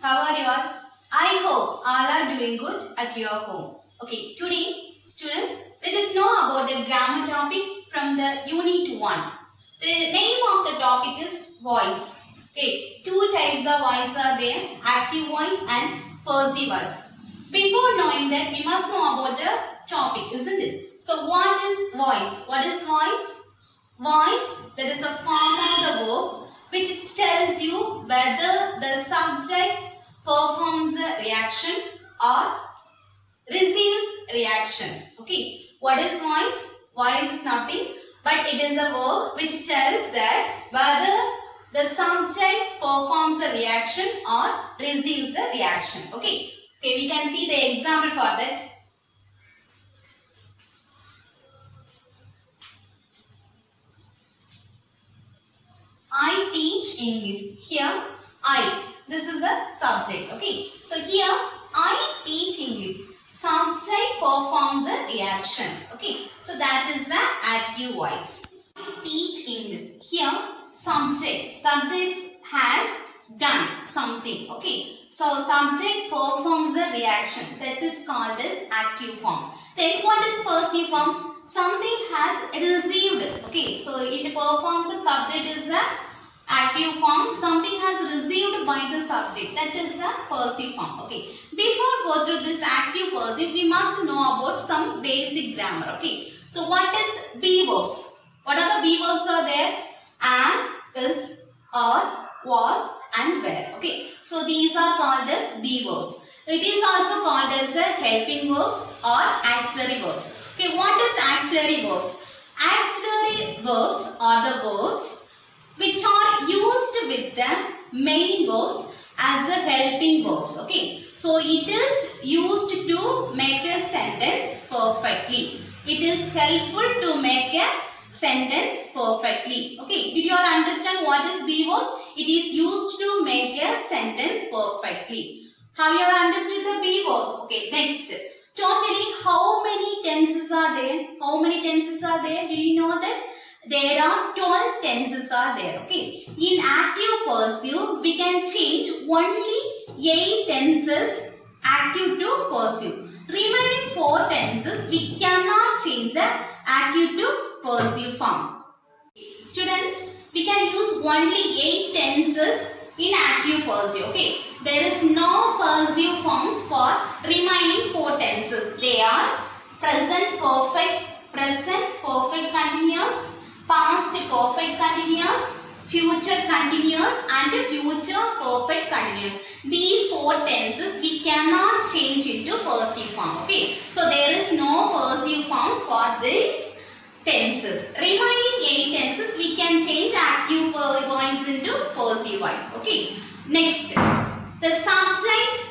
How are you all? I hope all are doing good at your home. Okay, today, students, let us know about the grammar topic from the Unit 1. The name of the topic is voice. Okay, two types of voice are there, active voice and passive voice. Before knowing that, we must know about the topic, isn't it? So, what is voice? What is voice? Voice, that is a form of the verb which tells you whether the subject performs a reaction or receives reaction. Okay, what is voice? Voice is nothing but it is a verb which tells that whether the subject performs the reaction or receives the reaction. Okay, we can see the example for that. I teach English. Here, this is the subject. Okay. So, here, I teach English. Subject performs the reaction. Okay. So, that is the active voice. I teach English. Here, subject has done something. Okay. So, subject performs the reaction. That is called as active form. Then, what is passive form? Something has received. Okay. So, it performs the subject is the active form. Something has received by the subject. That is a passive form. Okay. Before go through this active passive, we must know about some basic grammar. Okay. So what is be verbs? What are the be verbs are there? Am, is, are, was and were. Okay. So these are called as be verbs. It is also called as a helping verbs or auxiliary verbs. Okay. What is auxiliary verbs? Auxiliary verbs are the verbs which are used with the main verbs as the helping verbs. Okay. So, it is used to make a sentence perfectly. It is helpful to make a sentence perfectly. Okay. Did you all understand what is be verbs? It is used to make a sentence perfectly. Have you all understood the be verbs? Okay. Next. Totally, how many tenses are there? How many tenses are there? Did you know that? There are 12 tenses are there. Okay. In active passive, we can change only 8 tenses active to passive. Remaining 4 tenses, we cannot change the active to passive form. Students, we can use only 8 tenses in active passive. Okay. There is no passive forms for remaining 4 tenses. They are present perfect continuous, past perfect continuous, future continuous and future perfect continuous. These 4 tenses we cannot change into passive form. Okay. So there is no passive forms for these tenses. Remaining 8 tenses we can change active voice into passive voice. Okay. Next, the subject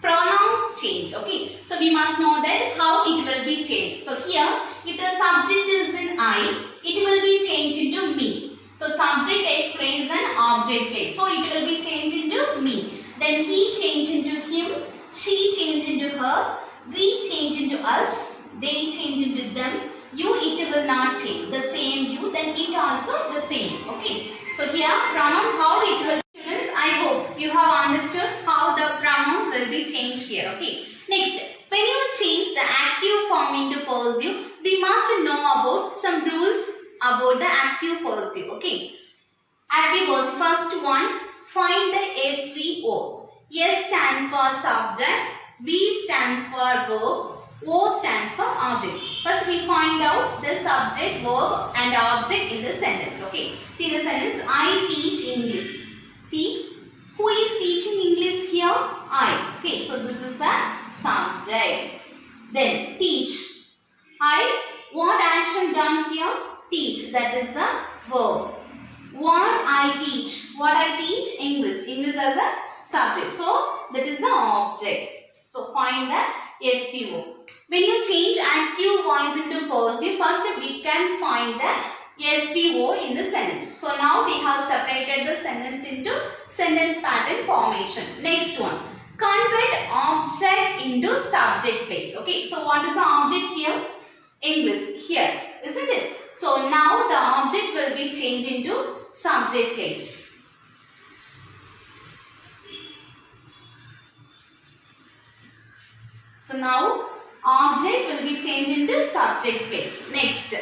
pronoun change. Okay. So we must know that how it will be changed. So here, if the subject is in I, it will be changed into me. So subject takes place and object place. So it will be changed into me. Then he changed into him, she changed into her, we change into us, they change into them, you it will not change. The same you, then it also the same. Okay. So here pronoun how it will. Students, I hope you have understood how the pronoun will be changed here. Okay. Next, when you change the active form into passive, we must know about some rules about the active passive. Okay. Active passive. First one, find the SVO. S stands for subject, V stands for verb, O stands for object. First we find out the subject, verb and object in the sentence. Okay. See the sentence, I teach English. See, who is teaching English here? I. Okay. So this is a subject. Then teach. What action done here? Teach. That is a verb. What I teach. What I teach? English. English as a subject. So that is an object. So find the SVO. When you change active voice into passive, first we can find the SVO in the sentence. So now we have separated the sentence into sentence pattern formation. Next one. Convert object into subject place. Okay. So what is the object here? English here. Isn't it? So now the object will be changed into subject place. So now object will be changed into subject place. Next,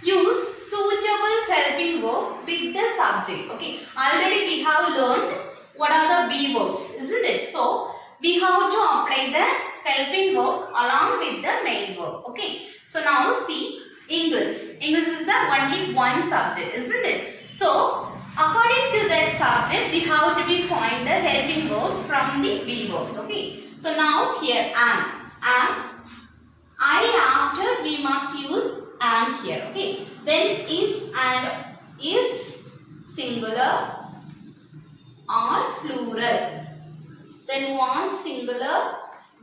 use suitable helping verb with the subject. Okay, already we have learned what are the be verbs, isn't it? So we have to apply the helping verbs along with the main verb. Okay, so now see English. English is the only one subject, isn't it? So according to that subject, we have to be find the helping verbs from the be verbs. Okay, so now here am. I after we must use am here. Okay, then is and is singular or plural. Then was singular,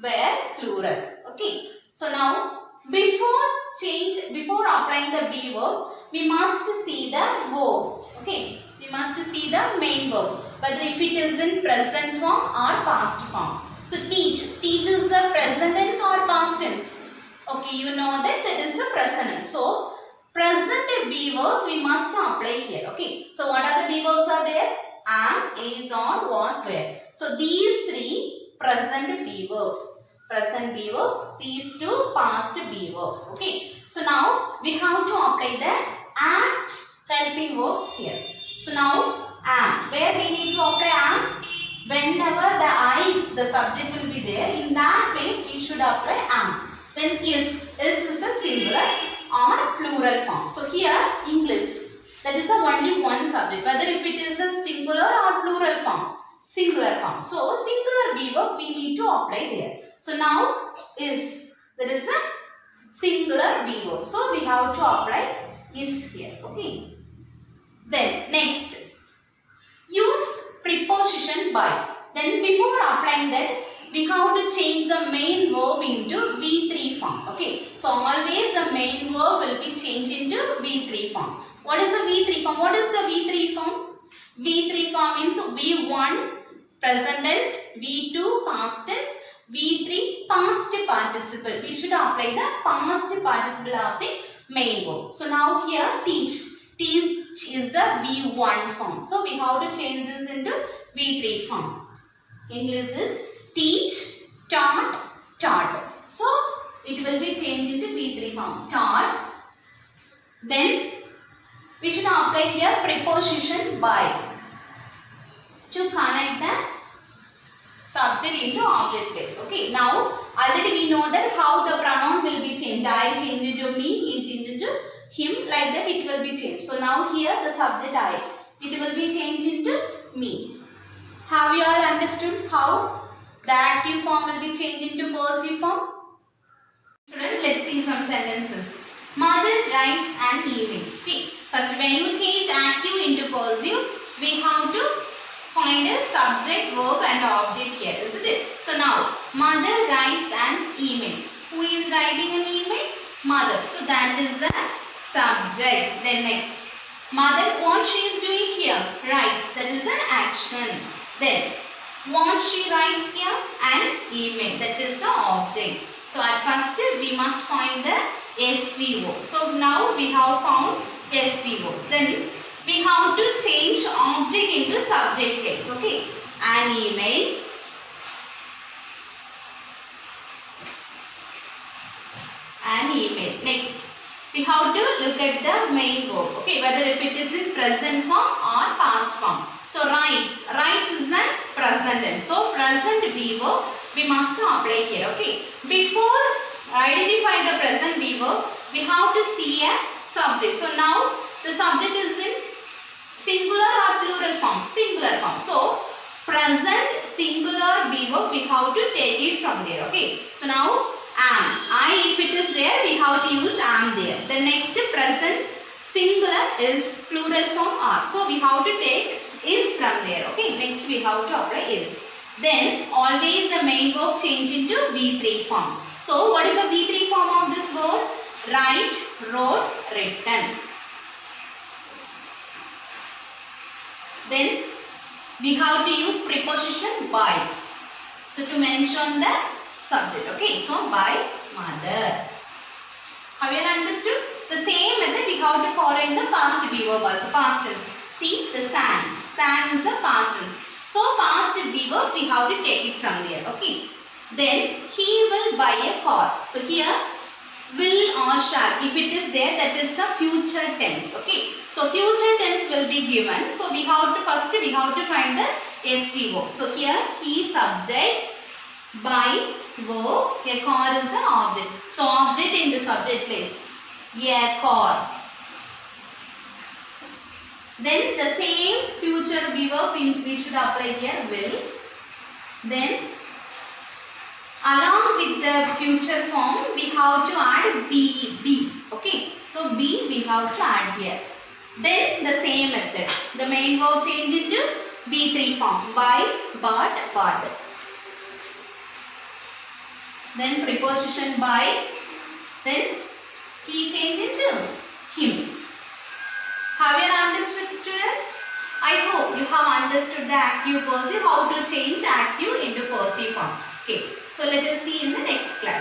were plural. Okay, so now before applying the be verbs, we must see the verb. Okay, we must see the main verb, whether if it is in present form or past form. So teach is the present tense or past tense. Okay, you know that is the present tense. So present be verbs we must apply here. Okay, so what are the be verbs are there? Am, is, or, was, were. So these three present be verbs. Present be verbs. These two past be verbs. Okay, so now we have to apply the am helping verbs here. So now am, where we need to apply am? Whenever the subject will be there, in that place we should apply am. Then is a singular or plural form. So here English, that is the only one subject, whether if it is a singular or plural form. Singular form. So singular be verb we need to apply there. So now is, that is a singular be verb. So we have to apply is here. Okay. Then next, use preposition by. Then before applying that, we have to change the main verb into V3 form. Okay, so always the main verb will be changed into V3 form. What is the V3 form? What is the V3 form? V3 form means V1 present tense, V2 past tense, V3 past participle. We should apply the past participle of the main verb. So now here teach. Teach is the V1 form. So we have to change this into V3 form. English is teach, taught, taught. So it will be changed into V3 form. Taught. Then we should apply here preposition by to connect the subject into object place. Okay. Now already we know that how the pronoun will be changed. I change into me, he change into him. Like that it will be changed. So now here the subject I, it will be changed into me. Have you all understood how the active form will be changed into passive form? Students, let's see some sentences. Mother writes an email. Okay. First, when you change active into passive, we have to find a subject, verb and object here, isn't it? So now, mother writes an email. Who is writing an email? Mother. So that is the subject. Then next, mother, what she is doing here? Writes. That is an action. Then, what she writes here? An email. That is the object. So, at first we must find the SV verb. So, now we have found SV verbs. Then, we have to change object into subject case. Okay. An email. An email. Next, we have to look at the main verb. Okay. Whether if it is in present form or past form. So, writes. Writes is a present tense. So, present be verb we must apply here. Okay. Before identify the present be verb, we have to see a subject. So, now the subject is in singular or plural form? Singular form. So, present singular be verb we have to take it from there. Okay. So, now am. I, if it is there, we have to use am there. The next present singular is plural form are. So, we have to take is from there. Okay. Next we have to apply is. Then always the main verb change into V3 form. So what is the V3 form of this verb? Write, wrote, written. Then we have to use preposition by. So to mention the subject. Okay. So by mother. Have you understood? The same method we have to follow in the past be verb also. Past tense. See the sang. Sang is the past tense. So past be verbs we have to take it from there. Okay. then he will buy a car. So here will or shall, if it is there, that is the future tense. Okay, so future tense will be given. So we have to find the SVO. So here he subject, buy verb, a car is an object. So object into subject place, a car. Then the same future verb we should apply here, will. Then along with the future form we have to add be. Okay, so be we have to add here. Then the same method, the main verb change into B3 form, buy, bought. Then preposition by, then he changed into him. Have you understood, students? I hope you have understood the active passive, how to change active into passive form. Okay, so let us see in the next class.